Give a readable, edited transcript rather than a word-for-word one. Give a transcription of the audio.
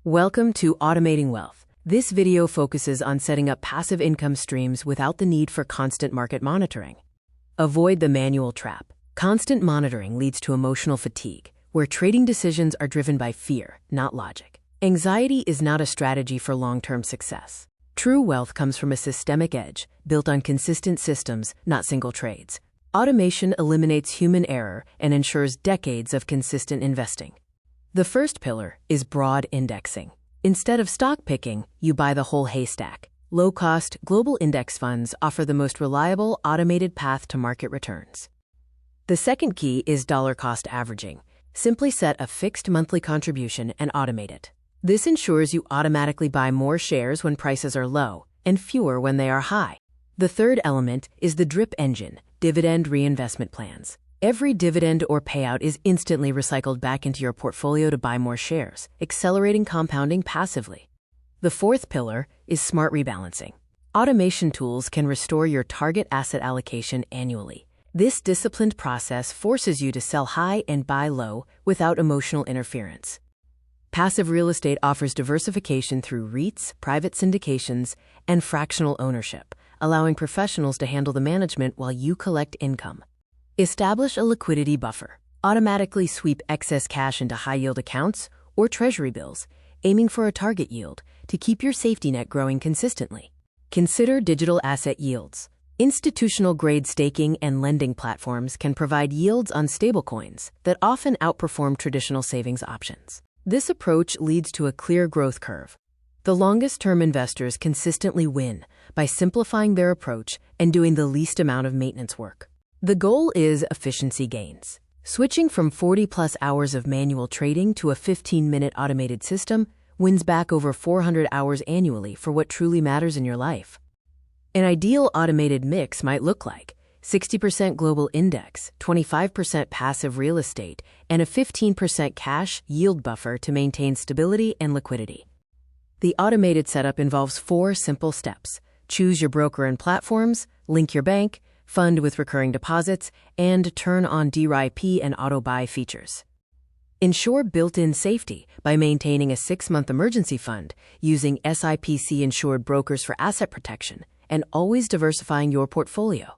Welcome to Automating Wealth. This video focuses on setting up passive income streams without the need for constant market monitoring. Avoid the manual trap. Constant monitoring leads to emotional fatigue, where trading decisions are driven by fear, not logic. Anxiety is not a strategy for long-term success. True wealth comes from a systemic edge, built on consistent systems, not single trades. Automation eliminates human error and ensures decades of consistent investing. The first pillar is broad indexing. Instead of stock picking, you buy the whole haystack. Low-cost, global index funds offer the most reliable, automated path to market returns. The second key is dollar-cost averaging. Simply set a fixed monthly contribution and automate it. This ensures you automatically buy more shares when prices are low and fewer when they are high. The third element is the drip engine, dividend reinvestment plans. Every dividend or payout is instantly recycled back into your portfolio to buy more shares, accelerating compounding passively. The fourth pillar is smart rebalancing. Automation tools can restore your target asset allocation annually. This disciplined process forces you to sell high and buy low without emotional interference. Passive real estate offers diversification through REITs, private syndications, and fractional ownership, allowing professionals to handle the management while you collect income. Establish a liquidity buffer. Automatically sweep excess cash into high-yield accounts or treasury bills, aiming for a target yield to keep your safety net growing consistently. Consider digital asset yields. Institutional-grade staking and lending platforms can provide yields on stablecoins that often outperform traditional savings options. This approach leads to a clear growth curve. The longest-term investors consistently win by simplifying their approach and doing the least amount of maintenance work. The goal is efficiency gains. Switching from 40-plus hours of manual trading to a 15-minute automated system wins back over 400 hours annually for what truly matters in your life. An ideal automated mix might look like 60% global index, 25% passive real estate, and a 15% cash yield buffer to maintain stability and liquidity. The automated setup involves 4 simple steps. Choose your broker and platforms, link your bank, fund with recurring deposits, and turn on DRIP and auto-buy features. Ensure built-in safety by maintaining a 6-month emergency fund, using SIPC-insured brokers for asset protection, and always diversifying your portfolio.